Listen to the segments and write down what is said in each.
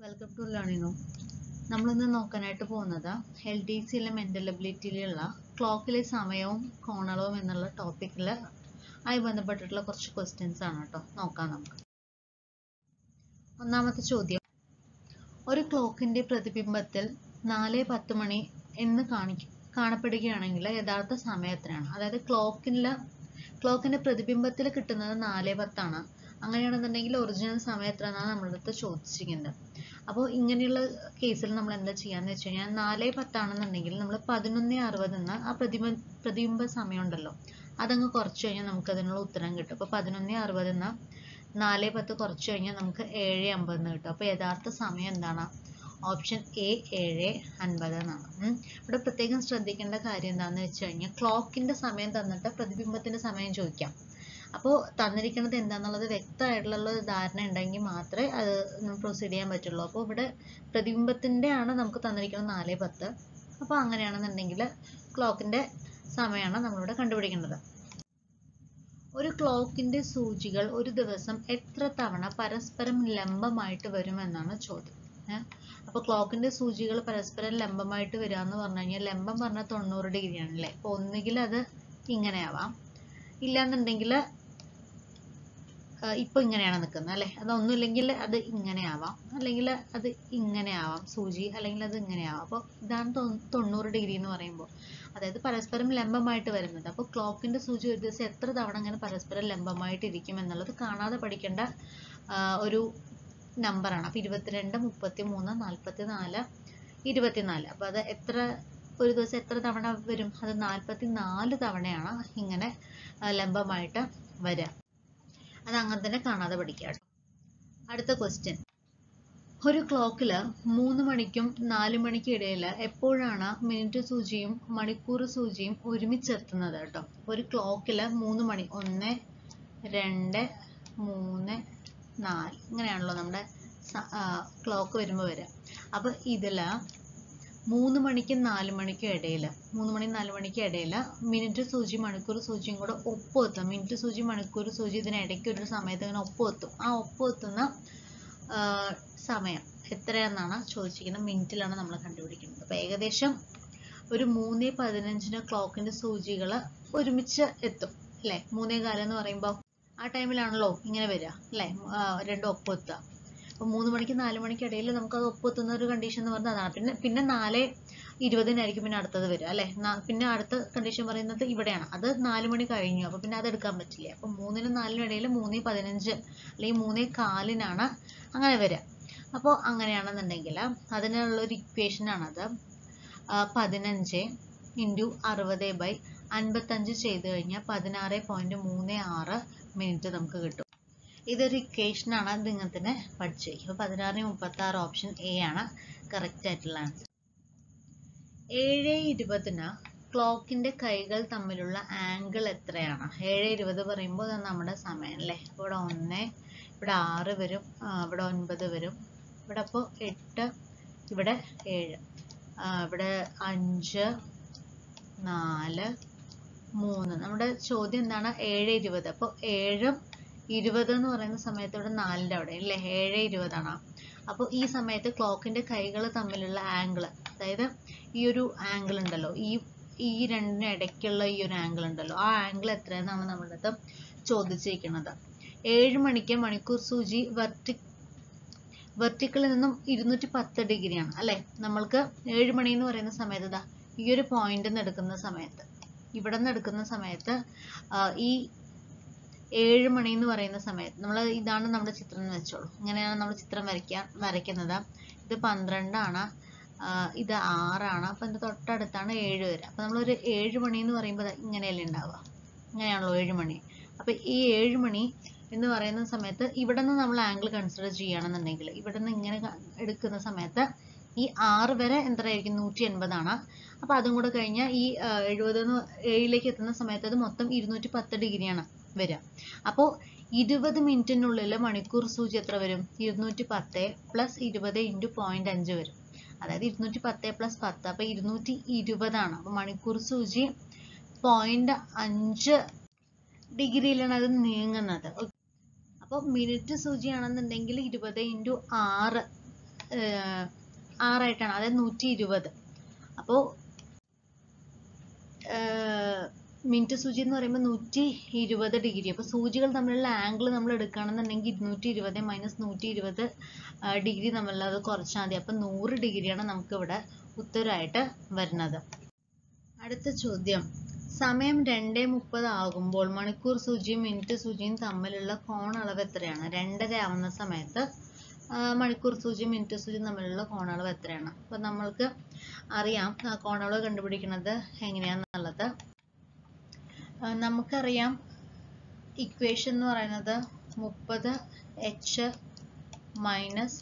Welcome to learning. നമ്മളിന്ന് നോക്കാനായിട്ട് പോകുന്നത് LTCയിലെ മെൻ്റൽ എബിലിറ്റിയിലുള്ള ക്ലോക്കിലെ സമയവും കോണളവും എന്നുള്ള ടോപ്പിക്കിൽ ആയി ബന്ധപ്പെട്ടിട്ടുള്ള കുറച്ച് ക്വസ്റ്റ്യൻസ് ആണ് കേട്ടോ. നോക്കാം നമുക്ക്. ഒന്നാമത്തെ ചോദ്യം, ഒരു ക്ലോക്കിൻ്റെ പ്രതിബിംബത്തിൽ 4:10 മണി എന്ന് കാണപ്പെടുകയാണെങ്കിൽ യഥാർത്ഥ സമയം എത്രയാണ്? അതായത് ക്ലോക്കിൻ്റെ പ്രതിബിംബത്തിൽ കിട്ടുന്നത് 4:10 ആണ്. അങ്ങനെയാണെന്നുണ്ടെങ്കിൽ ഒറിജിനൽ സമയം എത്ര എന്നാണ് നമ്മുടെ അടുത്ത് ചോദിച്ചിരിക്കുന്നത്. അപ്പോൾ ഇങ്ങനെയുള്ള കേസിൽ നമ്മൾ എന്താ ചെയ്യാന്ന് വെച്ച് കഴിഞ്ഞാൽ 4:10 ആണെന്നുണ്ടെങ്കിൽ നമ്മൾ 11:60 എന്ന ആ പ്രതിബിംബ സമയം ഉണ്ടല്ലോ, അതങ്ങ് കുറച്ച് കഴിഞ്ഞാൽ നമുക്ക് അതിനുള്ള ഉത്തരം കിട്ടും. അപ്പോൾ 11:60 എന്ന 4:10 കുറച്ച് കഴിഞ്ഞാൽ നമുക്ക് 7:50 എന്ന് കിട്ടും. അപ്പോൾ യഥാർത്ഥ സമയം എന്താണ്? ഓപ്ഷൻ എ 7:50 എന്നാണ്. ഇവിടെ പ്രത്യേകം ശ്രദ്ധിക്കേണ്ട കാര്യം എന്താണെന്ന് വെച്ച് കഴിഞ്ഞാൽ ക്ലോക്കിൻ്റെ സമയം തന്നിട്ട് പ്രതിബിംബത്തിൻ്റെ സമയം ചോദിക്കാം. അപ്പോൾ തന്നിരിക്കുന്നത് എന്താണെന്നുള്ളത് വ്യക്തമായിട്ടുള്ള ധാരണ ഉണ്ടെങ്കിൽ മാത്രമേ അത് പ്രൊസീഡ് ചെയ്യാൻ പറ്റുള്ളൂ. അപ്പോൾ ഇവിടെ പ്രതിബിംബത്തിൻ്റെ ആണ് നമുക്ക് തന്നിരിക്കുന്നത് 4:10. അപ്പോൾ അങ്ങനെയാണെന്നുണ്ടെങ്കിൽ ക്ലോക്കിൻ്റെ സമയമാണ് നമ്മളിവിടെ കണ്ടുപിടിക്കേണ്ടത്. ഒരു ക്ലോക്കിൻ്റെ സൂചികൾ ഒരു ദിവസം എത്ര തവണ പരസ്പരം ലംബമായിട്ട് വരുമെന്നാണ് ചോദ്യം. അപ്പോൾ ക്ലോക്കിൻ്റെ സൂചികൾ പരസ്പരം ലംബമായിട്ട് വരിക എന്ന് പറഞ്ഞു കഴിഞ്ഞാൽ ലംബം പറഞ്ഞാൽ 90 ഡിഗ്രി ആണല്ലേ. അപ്പോൾ ഒന്നുകിൽ അത് ഇങ്ങനെ ആവാം, ഇല്ലാന്നുണ്ടെങ്കിൽ ഇപ്പോൾ ഇങ്ങനെയാണ് നിൽക്കുന്നത് അല്ലേ. അതൊന്നുമില്ലെങ്കിൽ അത് ഇങ്ങനെ ആവാം, അല്ലെങ്കിൽ അത് ഇങ്ങനെ ആവാം സൂചി, അല്ലെങ്കിൽ അത് ഇങ്ങനെ ആവാം. അപ്പോൾ ഇതാണ് 90 ഡിഗ്രി എന്ന് പറയുമ്പോൾ, അതായത് പരസ്പരം ലംബമായിട്ട് വരുന്നത്. അപ്പോൾ ക്ലോക്കിൻ്റെ സൂചി ഒരു ദിവസം എത്ര തവണ അങ്ങനെ പരസ്പരം ലംബമായിട്ട് ഇരിക്കും എന്നുള്ളത് കാണാതെ പഠിക്കേണ്ട ഒരു നമ്പറാണ്. അപ്പോൾ 22, 33, 44, 24. അപ്പോൾ അത് ഒരു ദിവസം എത്ര തവണ വരും? അത് 44 തവണയാണ് ഇങ്ങനെ ലംബമായിട്ട് വരിക. അത് അങ്ങനെ തന്നെ കാണാതെ പഠിക്കുക. അടുത്ത ക്വസ്റ്റ്യൻ, ഒരു ക്ലോക്കിൽ 3 മണിക്കും 4 മണിക്കും ഇടയിൽ എപ്പോഴാണ് മിനിറ്റ് സൂചിയും മണിക്കൂർ സൂചിയും ഒരുമിച്ചെത്തുന്നത് കേട്ടോ? ഒരു ക്ലോക്കിൽ 3 മണി 1, 2, 3, 4 ഇങ്ങനെയാണല്ലോ നമ്മുടെ ക്ലോക്ക് വരുമ്പോൾ വരിക. അപ്പോൾ ഇതിൽ 3 മണിക്കും 4 മണിക്കും ഇടയിൽ 3 മണി 4 മണിക്കും ഇടയിൽ മിനിറ്റ് സൂചി മണിക്കൂർ സൂചിയും കൂടെ ഒപ്പുവെത്തും. മിനിറ്റ് സൂചി മണിക്കൂർ സൂചി ഇതിനിടയ്ക്ക് ഒരു സമയത്ത് ഇങ്ങനെ ഒപ്പുവെത്തും. ആ ഒപ്പുവെത്തുന്ന സമയം എത്രയാണെന്നാണ് ചോദിച്ചിരിക്കുന്നത്. മിനിറ്റിലാണ് നമ്മൾ കണ്ടുപിടിക്കുന്നത്. അപ്പോൾ ഏകദേശം ഒരു 3:15 ക്ലോക്കിൻ്റെ സൂചികൾ ഒരുമിച്ച് എത്തും അല്ലേ. 3:15 എന്ന് പറയുമ്പോൾ ആ ടൈമിലാണല്ലോ ഇങ്ങനെ വരിക അല്ലേ, രണ്ടും ഒപ്പുവെത്തുക. അപ്പോൾ 3 മണിക്കും 4 മണിക്കും ഇടയിൽ നമുക്കത് ഒപ്പുവെത്തുന്ന ഒരു കണ്ടീഷൻ എന്ന് പറഞ്ഞാൽ അതാണ്. പിന്നെ 4:20 പിന്നെ അടുത്തത് വരിക അല്ലേ. പിന്നെ അടുത്ത കണ്ടീഷൻ പറയുന്നത് ഇവിടെയാണ്. അത് 4 മണി കഴിഞ്ഞു, അപ്പോൾ പിന്നെ അത് എടുക്കാൻ പറ്റില്ല. അപ്പോൾ 3-നും 4-നും ഇടയിൽ 3:15 അല്ലെങ്കിൽ 3:15 അങ്ങനെ വരിക. അപ്പോൾ അങ്ങനെയാണെന്നുണ്ടെങ്കിൽ അതിനുള്ളൊരു ഇക്വേഷനാണത്. 15 × 60/55 ചെയ്ത് കഴിഞ്ഞാൽ 16.36 മിനിറ്റ് നമുക്ക് കിട്ടും. ഇതൊരു ഇക്വേഷനാണ്. അത് ഇങ്ങനെ തന്നെ പഠിച്ചു വയ്ക്കും. അപ്പോൾ 16:36 ഓപ്ഷൻ എ ആണ് കറക്റ്റ് ആയിട്ടുള്ള ആൻസർ. 7:20 ക്ലോക്കിൻ്റെ കൈകൾ തമ്മിലുള്ള ആംഗിൾ എത്രയാണ്? 7:20 പറയുമ്പോൾ അത് നമ്മുടെ സമയം അല്ലേ. അപ്പോൾ ഇവിടെ 1, ഇവിടെ 6 വരും, ഇവിടെ 9 വരും, ഇവിടെ അപ്പോൾ 8, ഇവിടെ 7, ഇവിടെ 5, 4, 3. നമ്മുടെ ചോദ്യം എന്താണ്? 7:20. അപ്പോൾ 7:20 എന്ന് പറയുന്ന സമയത്ത് ഇവിടെ 4ൻ്റെ അവിടെ അല്ലേ, 7:20 അപ്പോൾ ഈ സമയത്ത് ക്ലോക്കിൻ്റെ കൈകൾ തമ്മിലുള്ള ആംഗിൾ, അതായത് ഈ ഒരു ആംഗിൾ ഉണ്ടല്ലോ, ഈ രണ്ടിനും ഇടയ്ക്കുള്ള ഈ ഒരു ആംഗിൾ ഉണ്ടല്ലോ, ആ ആംഗിൾ എത്രയെന്നാണ് നമ്മുടെ അടുത്ത് ചോദിച്ചിരിക്കുന്നത്. 7 മണിക്ക് മണിക്കൂർ സൂചി വെർട്ടിക്കലിൽ നിന്നും 210 ഡിഗ്രിയാണ് അല്ലേ. നമ്മൾക്ക് 7 മണി എന്ന് പറയുന്ന സമയത്ത് ഈ ഒരു പോയിന്റിൽ നിന്ന് എടുക്കുന്ന സമയത്ത്, ഇവിടെ നിന്ന് എടുക്കുന്ന സമയത്ത് ഈ 7 മണി എന്ന് പറയുന്ന സമയത്ത് ഇതാണ് നമ്മുടെ ചിത്രം എന്ന് വെച്ചോളൂ. ഇങ്ങനെയാണ് നമ്മൾ ചിത്രം വരയ്ക്കുന്നത്. ഇത് 12, ഇത് 6. അപ്പോൾ ഇതിൻ്റെ തൊട്ടടുത്താണ് 7 വരിക. അപ്പോൾ നമ്മളൊരു 7 മണി എന്ന് പറയുമ്പോൾ ഇങ്ങനെയല്ലേ ഉണ്ടാവുക, ഇങ്ങനെയാണല്ലോ 7 മണി. അപ്പോൾ ഈ 7 മണി എന്ന് പറയുന്ന സമയത്ത് ഇവിടെ നിന്ന് നമ്മൾ ആംഗിൾ കൺസിഡർ ചെയ്യുകയാണെന്നുണ്ടെങ്കിൽ ഇവിടെ നിന്ന് ഇങ്ങനെ എടുക്കുന്ന സമയത്ത് ഈ 6 വരെ എത്രയായിരിക്കും? 180. അപ്പോൾ അതും കൂടെ കഴിഞ്ഞാൽ ഈ 7ലേക്ക് എത്തുന്ന സമയത്ത് അത് മൊത്തം 210 ഡിഗ്രിയാണ് വരിക. അപ്പോൾ 20 മിനിറ്റിനുള്ളിൽ മണിക്കൂർ സൂചി എത്ര വരും? 210 + 20 × 0.5 വരും. അതായത് 210 + 10, അപ്പോൾ 220. അപ്പോൾ മണിക്കൂർ സൂചി 0.5 ഡിഗ്രിയിലാണ് അത് നീങ്ങുന്നത്. അപ്പോൾ മിനിറ്റ് സൂചിയാണെന്നുണ്ടെങ്കിൽ 20 × 6 ആറായിട്ടാണ്, അതായത് 120. അപ്പോൾ മിനിറ്റ് സൂചി എന്ന് പറയുമ്പോൾ 120 ഡിഗ്രി. അപ്പോൾ സൂചികൾ തമ്മിലുള്ള ആംഗിൾ നമ്മൾ എടുക്കുകയാണെന്നുണ്ടെങ്കിൽ 220 മൈനസ് 120 ഡിഗ്രി തമ്മിലുള്ള അത് കുറച്ചാൽ മതി. അപ്പം 100 ഡിഗ്രിയാണ് നമുക്കിവിടെ ഉത്തരമായിട്ട് വരുന്നത്. അടുത്ത ചോദ്യം, സമയം 2:30 ആകുമ്പോൾ മണിക്കൂർ സൂചിയും മിനിറ്റ് സൂചിയും തമ്മിലുള്ള കോണളവ് എത്രയാണ്? 2:30 ആവുന്ന സമയത്ത് മണിക്കൂർ സൂചിയും മിനിറ്റ് സൂചിയും തമ്മിലുള്ള കോണളവ് എത്രയാണ്? അപ്പം നമ്മൾക്ക് അറിയാം കോണളവ് കണ്ടുപിടിക്കുന്നത് എങ്ങനെയാണെന്നുള്ളത്. നമുക്കറിയാം ഇക്വേഷൻ എന്ന് പറയുന്നത് 30h മൈനസ്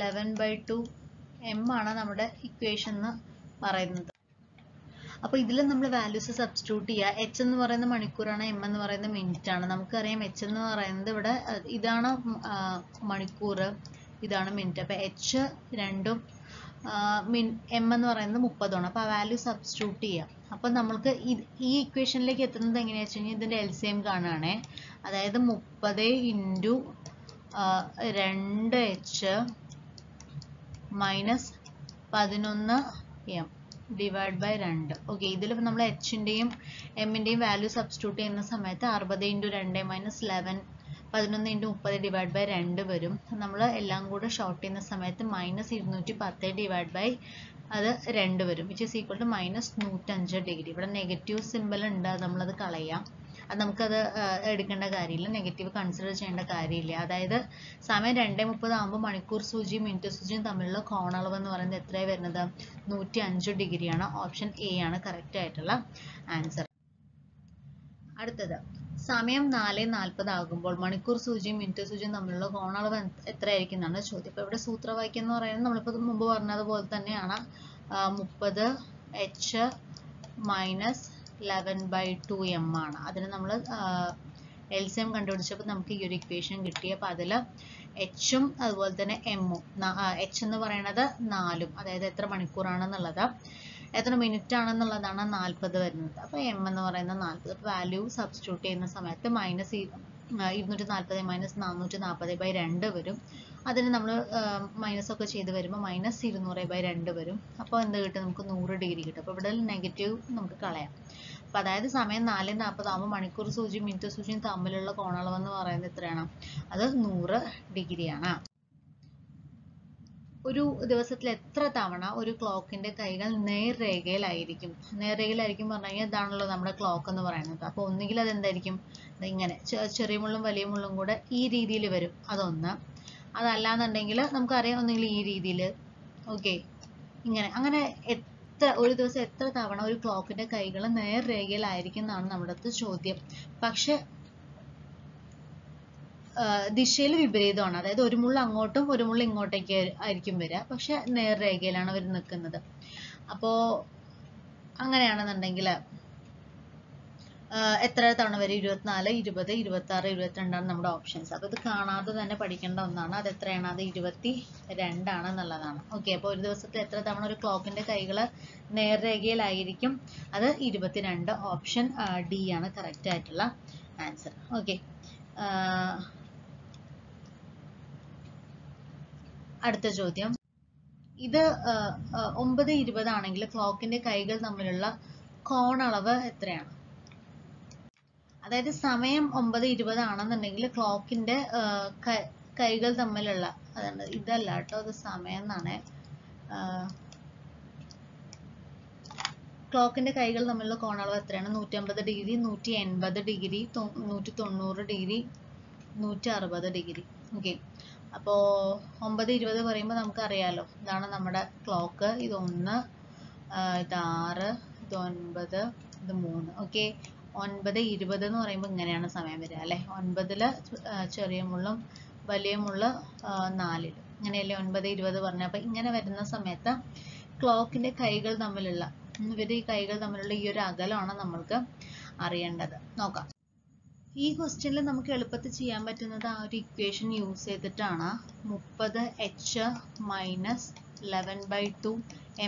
11/2 m ആണ് നമ്മുടെ ഇക്വേഷൻ എന്ന് പറയുന്നത്. അപ്പോൾ ഇതിൽ നമ്മൾ വാല്യൂസ് സബ്സ്റ്റിറ്റ്യൂട്ട് ചെയ്യുക. h എന്ന് പറയുന്ന മണിക്കൂറാണ്, m എന്ന് പറയുന്നത് മിനിറ്റ് ആണ്. നമുക്കറിയാം h എന്ന് പറയുന്നത് ഇവിടെ ഇതാണ് മണിക്കൂർ, ഇതാണ് മിനിറ്റ്. അപ്പോൾ h രണ്ടും m എന്ന് പറയുന്നത് 30 ആണ്. അപ്പോൾ ആ വാല്യൂ സബ്സ്റ്റിറ്റ്യൂട്ട് ചെയ്യാം. അപ്പോൾ നമ്മൾക്ക് ഈ ഇക്വേഷനിലേക്ക് എത്തുന്നത് എങ്ങനെയാണെന്ന് വെച്ച് കഴിഞ്ഞാൽ ഇതിൻ്റെ LCM കാണുകയാണേ. അതായത് 30 into 2h minus 11m divide by 2. Okay, ഇതിൽ നമ്മൾ എച്ചിൻ്റെയും എമ്മിൻ്റെയും വാല്യൂ സബ്സ്റ്റിറ്റ്യൂട്ട് ചെയ്യുന്ന സമയത്ത് 60 into 2 minus 11 into 30 divide by 2 വരും. നമ്മൾ എല്ലാം കൂടെ ഷോർട്ട് ചെയ്യുന്ന സമയത്ത് മൈനസ് 210 ഡിവൈഡ് ബൈ അത് 2 വരും, which is equal to minus 105 degree. ഇവിടെ നെഗറ്റീവ് സിമ്പിൾ ഉണ്ട്, നമ്മളത് കളയാം. അത് നമുക്കത് എടുക്കേണ്ട കാര്യമില്ല, നെഗറ്റീവ് കൺസിഡർ ചെയ്യേണ്ട കാര്യമില്ല. അതായത് സമയം 2:30 ആകുമ്പോൾ മണിക്കൂർ സൂചിയും മിനിറ്റ് സൂചിയും തമ്മിലുള്ള കോണളവ് എന്ന് പറയുന്നത് എത്രയാണ് വരുന്നത്? 105 ഡിഗ്രിയാണ്. ഓപ്ഷൻ എ ആണ് കറക്റ്റ് ആയിട്ടുള്ള ആൻസർ. അടുത്തത്, സമയം 4:40 ആകുമ്പോൾ മണിക്കൂർ സൂചിയും മിനിറ്റ് സൂചിയും തമ്മിലുള്ള കോണളവ് എത്രയായിരിക്കും എന്നാണ് ചോദ്യം. ഇപ്പോൾ ഇവിടെ സൂത്രവാക്യം എന്ന് പറയുന്നത് നമ്മളിപ്പോൾ മുമ്പ് പറഞ്ഞതുപോലെ തന്നെയാണ്, 30h മൈനസ് 11/2m ആണ്. അതിന് നമ്മൾ LCM കണ്ടുപിടിച്ചപ്പോൾ നമുക്ക് ഈ ഒരു ഇക്വേഷൻ കിട്ടി. അപ്പോൾ അതിൽ എച്ചും അതുപോലെ തന്നെ എമ്മും, h എന്ന് പറയുന്നത് 4, അതായത് എത്ര മണിക്കൂറാണെന്നുള്ളത്, എത്ര മിനിറ്റ് ആണെന്നുള്ളതാണ് 40 വരുന്നത്. അപ്പോൾ m എന്ന് പറയുന്നത് 40. വാല്യൂ സബ്സ്റ്റിറ്റ്യൂട്ട് ചെയ്യുന്ന സമയത്ത് മൈനസ് 240 മൈനസ് 440/2 വരും. അതിന് നമ്മൾ മൈനസ് ഒക്കെ ചെയ്ത് വരുമ്പോൾ മൈനസ് 200/2 വരും. അപ്പോൾ എന്ത് കിട്ടും? നമുക്ക് 100 ഡിഗ്രി കിട്ടും. അപ്പോൾ ഇവിടെ നെഗറ്റീവ് നമുക്ക് കളയാം. അപ്പോൾ അതായത് സമയം 4:40 ആകുമ്പോൾ മണിക്കൂർ സൂചിയും മിനിറ്റ് സൂചിയും തമ്മിലുള്ള കോണളവ് എന്ന് പറയുന്നത് എത്രയാണ്? അത് 100 ഡിഗ്രിയാണ്. ഒരു ദിവസത്തിൽ എത്ര തവണ ഒരു ക്ലോക്കിന്റെ കൈകൾ നേർരേഖയിലായിരിക്കും? നേർരേഖയിലായിരിക്കും പറഞ്ഞു കഴിഞ്ഞാൽ ഇതാണല്ലോ നമ്മുടെ ക്ലോക്ക് എന്ന് പറയുന്നത്. അപ്പോൾ ഒന്നുകിൽ അതെന്തായിരിക്കും, ഇങ്ങനെ ചെറിയ മുള്ളും വലിയ മുള്ളും കൂടെ ഈ രീതിയിൽ വരും, അതൊന്ന്. അതല്ലാന്നുണ്ടെങ്കിൽ നമുക്കറിയാം ഒന്നുകിൽ ഈ രീതിയിൽ, ഓക്കെ, ഇങ്ങനെ. അങ്ങനെ ഒരു ദിവസം എത്ര തവണ ഒരു ക്ലോക്കിന്റെ കൈകൾ നേർരേഖയിലായിരിക്കും എന്നാണ് നമ്മുടെ അടുത്ത് ചോദ്യം. പക്ഷെ ദിശയിൽ വിപരീതമാണ്, അതായത് ഒരു മുള്ള അങ്ങോട്ടും ഒരു മുള്ള ഇങ്ങോട്ടേക്ക് ആയിരിക്കും വരിക, പക്ഷെ നേർരേഖയിലാണ് അവർ നിൽക്കുന്നത്. അപ്പോൾ അങ്ങനെയാണെന്നുണ്ടെങ്കിൽ എത്ര തവണ വരും? 24, 20, 26, 22 ആണ് നമ്മുടെ ഓപ്ഷൻസ്. അപ്പോൾ ഇത് കാണാതെ തന്നെ പഠിക്കേണ്ട ഒന്നാണ്. അത് എത്രയാണ്? അത് 22 ആണെന്നുള്ളതാണ്. ഓക്കെ, അപ്പോൾ ഒരു ദിവസത്തിൽ എത്ര തവണ ഒരു ക്ലോക്കിന്റെ കൈകൾ നേർരേഖയിലായിരിക്കും? അത് 22. ഓപ്ഷൻ ഡി ആണ് കറക്റ്റ് ആയിട്ടുള്ള ആൻസർ. ഓക്കെ, അടുത്ത ചോദ്യം, ഇത് 9:20 ആണെങ്കിൽ ക്ലോക്കിന്റെ കൈകൾ തമ്മിലുള്ള കോണളവ് എത്രയാണ്? അതായത് സമയം 9:20 ആണെന്നുണ്ടെങ്കിൽ ക്ലോക്കിന്റെ കൈകൾ തമ്മിലുള്ള, അതാണ് ഇതല്ല കേട്ടോ, അത് സമയം എന്നാണ്. ക്ലോക്കിന്റെ കൈകൾ തമ്മിലുള്ള കോണളവ് എത്രയാണ്? 150 degree, 180 degree, 190 degree, 160 degree. Okay, അപ്പോൾ 9:20 പറയുമ്പോൾ നമുക്കറിയാലോ, ഇതാണ് നമ്മുടെ ക്ലോക്ക്. ഇത് 1, ഇത് 6, ഇത് 9, ഇത് 3. ഓക്കെ, 9:20 എന്ന് പറയുമ്പോൾ ഇങ്ങനെയാണ് സമയം വരിക അല്ലേ. 9-ല് ചെറിയ മുള്ളും വലിയ മുള്ള 4-ൽ, ഇങ്ങനെയല്ലേ 9:20 പറഞ്ഞത്. അപ്പം ഇങ്ങനെ വരുന്ന സമയത്ത് ക്ലോക്കിന്റെ കൈകൾ തമ്മിലുള്ള, ഈ കൈകൾ തമ്മിലുള്ള ഈ ഒരു അകലമാണ് നമ്മൾക്ക് അറിയേണ്ടത്. നോക്കാം. ഈ ക്വസ്റ്റ്യനിൽ നമുക്ക് എളുപ്പത്തിൽ ചെയ്യാൻ പറ്റുന്നത് ആ ഒരു ഇക്വേഷൻ യൂസ് ചെയ്തിട്ടാണ്. 30h മൈനസ് 11/2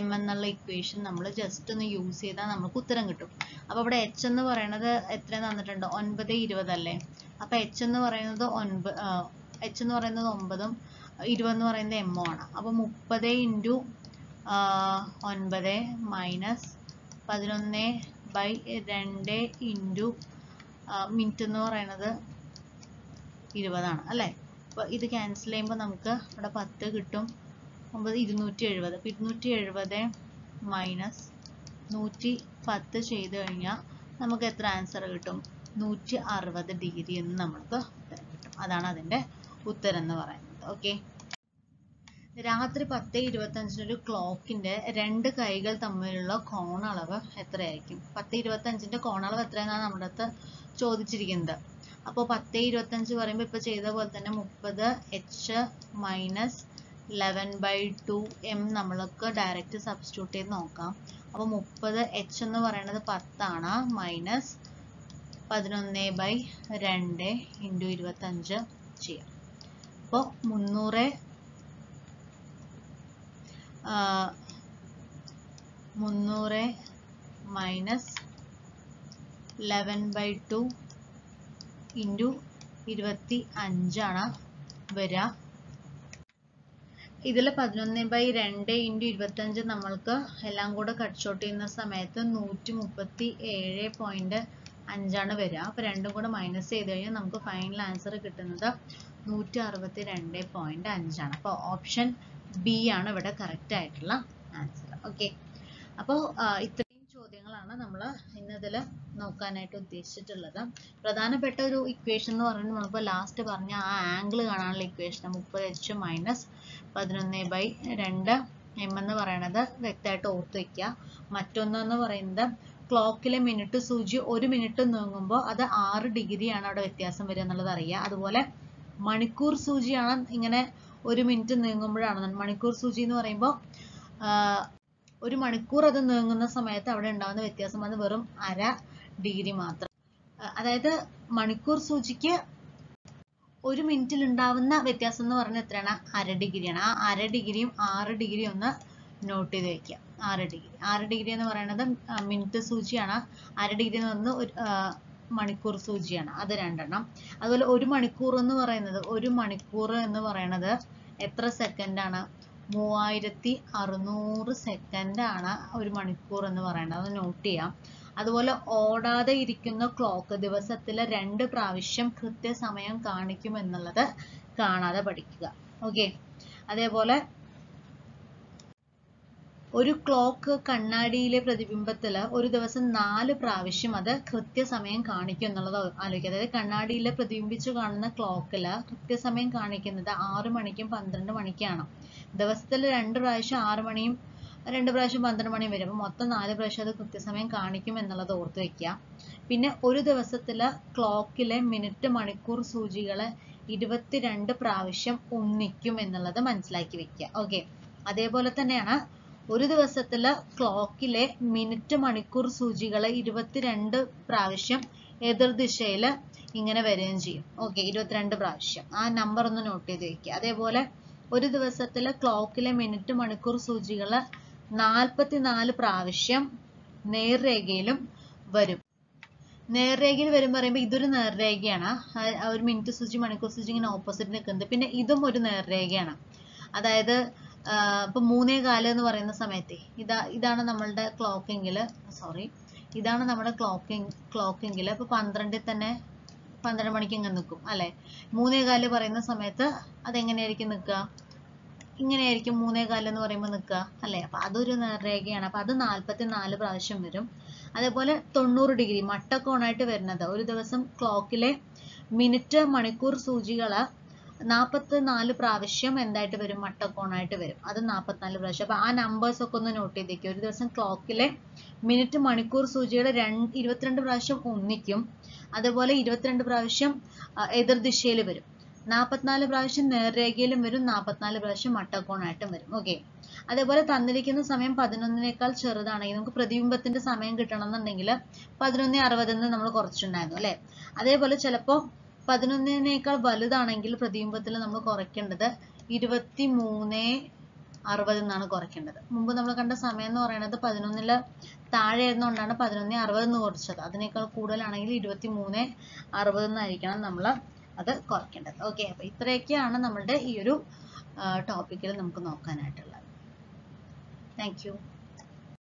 m എന്നുള്ള ഇക്വേഷൻ നമ്മൾ ജസ്റ്റ് ഒന്ന് യൂസ് ചെയ്താൽ നമുക്ക് ഉത്തരം കിട്ടും. അപ്പോൾ ഇവിടെ h എന്ന് പറയുന്നത് എത്ര തന്നിട്ടുണ്ട്? 9:20 അല്ലേ. അപ്പോൾ h എന്ന് പറയുന്നത് 9, h എന്ന് പറയുന്നത് 9ഉം 20 എന്ന് പറയുന്നത് എം ആണ്. അപ്പോൾ 30 ഇൻറ്റു 9 മൈനസ് 11/2 ഇൻറ്റു മിനിറ്റ് എന്ന് പറയുന്നത് 20 ആണ് അല്ലേ. അപ്പോൾ ഇത് ക്യാൻസൽ ചെയ്യുമ്പോൾ നമുക്ക് ഇവിടെ 10 കിട്ടും. 9 270. അപ്പോൾ 270 മൈനസ് 110 ചെയ്ത് കഴിഞ്ഞാൽ നമുക്ക് എത്ര ആൻസർ കിട്ടും? 160 ഡിഗ്രി എന്ന് നമുക്ക് ഉത്തരം കിട്ടും. അതാണ് അതിൻ്റെ ഉത്തരം എന്ന് പറയുന്നത്. ഓക്കെ, രാത്രി 10:25 ഒരു ക്ലോക്കിന്റെ 2 കൈകൾ തമ്മിലുള്ള കോണളവ് എത്രയായിരിക്കും? 10:25 കോണളവ് എത്രയെന്നാണ് നമ്മുടെ അടുത്ത് ചോദിച്ചിരിക്കുന്നത്. അപ്പോൾ 10:25 പറയുമ്പോൾ ഇപ്പോൾ ചെയ്ത പോലെ തന്നെ 30h മൈനസ് 11/2m നമ്മൾക്ക് ഡയറക്റ്റ് സബ്സ്റ്റിറ്റ്യൂട്ട് ചെയ്ത് നോക്കാം. അപ്പോൾ 30h എന്ന് പറയുന്നത് 10 ആണ്, മൈനസ് 11/2 ഇൻറ്റു 25 ചെയ്യാം. അപ്പോൾ 300 മൈനസ് 11/2 ഇൻറ്റു 25 ആണ് വരിക. ഇതിൽ 11/2 ഇൻറ്റു 25 നമ്മൾക്ക് എല്ലാം കൂടെ കട്ട് ഷോട്ട് ചെയ്യുന്ന സമയത്ത് 137.5 ആണ് വരിക. അപ്പോൾ രണ്ടും കൂടെ മൈനസ് ചെയ്ത് കഴിഞ്ഞാൽ നമുക്ക് ഫൈനൽ ആൻസർ കിട്ടുന്നത് 162.5 ആണ്. അപ്പോൾ ഓപ്ഷൻ ബി ആണ് ഇവിടെ കറക്റ്റ് ആയിട്ടുള്ള ആൻസർ. ഓക്കെ, അപ്പോൾ ഇത്രയും ചോദ്യങ്ങളാണ് നമ്മൾ ഇന്നതിൽ നോക്കാനായിട്ട് ഉദ്ദേശിച്ചിട്ടുള്ളത്. പ്രധാനപ്പെട്ട ഒരു ഇക്വേഷൻ എന്ന് പറയുന്നത് നമ്മളിപ്പോൾ ലാസ്റ്റ് പറഞ്ഞ ആ ആംഗിൾ കാണാനുള്ള ഇക്വേഷൻ 30h മൈനസ് 11/2 m എന്ന് പറയുന്നത് വ്യക്തമായിട്ട് ഓർത്ത് വയ്ക്കുക. മറ്റൊന്നെന്ന് പറയുന്നത് ക്ലോക്കിലെ മിനിറ്റ് സൂചി 1 മിനിറ്റ് നീങ്ങുമ്പോൾ അത് 6 ഡിഗ്രിയാണ് അവിടെ വ്യത്യാസം വരിക എന്നുള്ളത് അറിയുക. അതുപോലെ മണിക്കൂർ സൂചിയാണ് ഇങ്ങനെ 1 മിനിറ്റ് നീങ്ങുമ്പോഴാണ്. മണിക്കൂർ സൂചി എന്ന് പറയുമ്പോൾ 1 മണിക്കൂർ അത് നീങ്ങുന്ന സമയത്ത് അവിടെ ഉണ്ടാകുന്ന വ്യത്യാസം അത് വെറും 1/2 ഡിഗ്രി മാത്രം. അതായത് മണിക്കൂർ സൂചിക്ക് 1 മിനിറ്റിൽ ഉണ്ടാവുന്ന വ്യത്യാസം എന്ന് പറഞ്ഞാൽ എത്രയാണ്? 1/2 ഡിഗ്രിയാണ്. ആ 1/2 ഡിഗ്രിയും 6 ഡിഗ്രിയും ഒന്ന് നോട്ട് ചെയ്ത് വയ്ക്കുക. 6 ഡിഗ്രി എന്ന് പറയുന്നത് മിനിറ്റ് സൂചിയാണ്. 1/2 ഡിഗ്രി എന്ന് പറയുന്നത് മണിക്കൂർ സൂചിയാണ്. അത് രണ്ടെണ്ണം. അതുപോലെ 1 മണിക്കൂർ എന്ന് പറയുന്നത് എത്ര സെക്കൻഡ് ആണ്? 3600 സെക്കൻഡ് ആണ് 1 മണിക്കൂർ എന്ന് പറയുന്നത്. അത് നോട്ട് ചെയ്യാം. അതുപോലെ ഓടാതെ ഇരിക്കുന്ന ക്ലോക്ക് ദിവസത്തിൽ 2 പ്രാവശ്യം കൃത്യസമയം കാണിക്കും എന്നുള്ളത് കാണാതെ പഠിക്കുക. ഓക്കെ, അതേപോലെ ഒരു ക്ലോക്ക് കണ്ണാടിയിലെ പ്രതിബിംബത്തിൽ ഒരു ദിവസം 4 പ്രാവശ്യം അത് കൃത്യസമയം കാണിക്കും എന്നുള്ളത് ആലോചിക്കുക. അതായത് കണ്ണാടിയിൽ പ്രതിബിംബിച്ച് കാണുന്ന ക്ലോക്കിൽ കൃത്യസമയം കാണിക്കുന്നത് 6 മണിക്കും 12 മണിക്കാണ്. ദിവസത്തിൽ 2 പ്രാവശ്യം 6 മണിയും 2 പ്രാവശ്യം 12 മണിയും വരും. അപ്പോൾ മൊത്തം 4 പ്രാവശ്യം അത് കൃത്യസമയം കാണിക്കും എന്നുള്ളത് ഓർത്ത് വയ്ക്കുക. പിന്നെ ഒരു ദിവസത്തിൽ ക്ലോക്കിലെ മിനിറ്റ് മണിക്കൂർ സൂചികൾ 22 പ്രാവശ്യം ഉന്നിക്കും എന്നുള്ളത് മനസ്സിലാക്കി വെക്കുക. ഓക്കെ, അതേപോലെ തന്നെയാണ് ഒരു ദിവസത്തിൽ ക്ലോക്കിലെ മിനിറ്റ് മണിക്കൂർ സൂചികൾ 22 പ്രാവശ്യം എതിർദിശയിൽ ഇങ്ങനെ വരികയും ചെയ്യും. ഓക്കെ, 22 പ്രാവശ്യം. ആ നമ്പർ ഒന്ന് നോട്ട് ചെയ്ത് വയ്ക്കുക. അതേപോലെ ഒരു ദിവസത്തിൽ ക്ലോക്കിലെ മിനിറ്റ് മണിക്കൂർ സൂചികൾ 44 പ്രാവശ്യം നേർരേഖയിലും വരും. നേർരേഖയിൽ വരും പറയുമ്പോൾ ഇതൊരു നേർരേഖയാണ്. ഒരു മിനിറ്റ് സൂചി മണിക്കൂർ സൂചി ഇങ്ങനെ ഓപ്പോസിറ്റ് നിൽക്കുന്നത്. പിന്നെ ഇതും ഒരു നേർരേഖയാണ്. അതായത് ഇപ്പൊ 3:15 എന്ന് പറയുന്ന സമയത്ത് ഇതാണ് നമ്മളുടെ ക്ലോക്കെങ്കിൽ, ഇതാണ് നമ്മുടെ ക്ലോക്കെങ്കിൽ ഇപ്പൊ 12 തന്നെ 12 മണിക്ക് ഇങ്ങനെ നിൽക്കും അല്ലെ. 3:15 പറയുന്ന സമയത്ത് അതെങ്ങനെയായിരിക്കും നിൽക്കുക? ഇങ്ങനെയായിരിക്കും 3:15 എന്ന് പറയുമ്പോൾ നിൽക്കുക അല്ലെ. അപ്പൊ അതൊരു നേർരേഖയാണ്. അപ്പൊ അത് 44 പ്രാവശ്യം വരും. അതേപോലെ 90 ഡിഗ്രി മട്ടക്കോണായിട്ട് വരുന്നത് ഒരു ദിവസം ക്ലോക്കിലെ മിനിറ്റ് മണിക്കൂർ സൂചികള് 44 പ്രാവശ്യം എന്തായിട്ട് വരും? മട്ടക്കോണായിട്ട് വരും. അത് 44 പ്രാവശ്യം. അപ്പൊ ആ നമ്പേഴ്സ് ഒക്കെ ഒന്ന് നോട്ട് ചെയ്തേക്കും. ഒരു ദിവസം ക്ലോക്കിലെ മിനിറ്റ് മണിക്കൂർ സൂചിയുടെ 22 പ്രാവശ്യം ഒന്നിക്കും. അതുപോലെ 22 പ്രാവശ്യം എതിർദിശയിൽ വരും. 44 പ്രാവശ്യം നേർരേഖയിലും വരും. 44 പ്രാവശ്യം മട്ടക്കോണായിട്ടും വരും. ഓക്കെ, അതേപോലെ തന്നിരിക്കുന്ന സമയം 11നേക്കാൾ ചെറുതാണെങ്കിൽ നമുക്ക് പ്രതിബിംബത്തിന്റെ സമയം കിട്ടണം എന്നുണ്ടെങ്കിൽ 11:60 നമ്മൾ കുറച്ചിട്ടുണ്ടായിരുന്നു അല്ലെ. അതേപോലെ ചിലപ്പോൾ 11നേക്കാൾ വലുതാണെങ്കിൽ പ്രതിബിംബത്തിൽ നമ്മൾ കുറയ്ക്കേണ്ടത് 23:60 എന്നാണ് കുറയ്ക്കേണ്ടത്. മുമ്പ് നമ്മൾ കണ്ട സമയം എന്ന് പറയുന്നത് 11ൽ താഴെ ആയിരുന്നുകൊണ്ടാണ് 11:60 എന്ന് കുറച്ചത്. അതിനേക്കാൾ കൂടുതലാണെങ്കിൽ 23:60 എന്നായിരിക്കണം നമ്മൾ അത് കുറയ്ക്കേണ്ടത്. ഓക്കെ, അപ്പൊ ഇത്രയൊക്കെയാണ് നമ്മളുടെ ഈ ഒരു ടോപ്പിക്കിൽ നമുക്ക് നോക്കാനായിട്ടുള്ളത്. Thank you.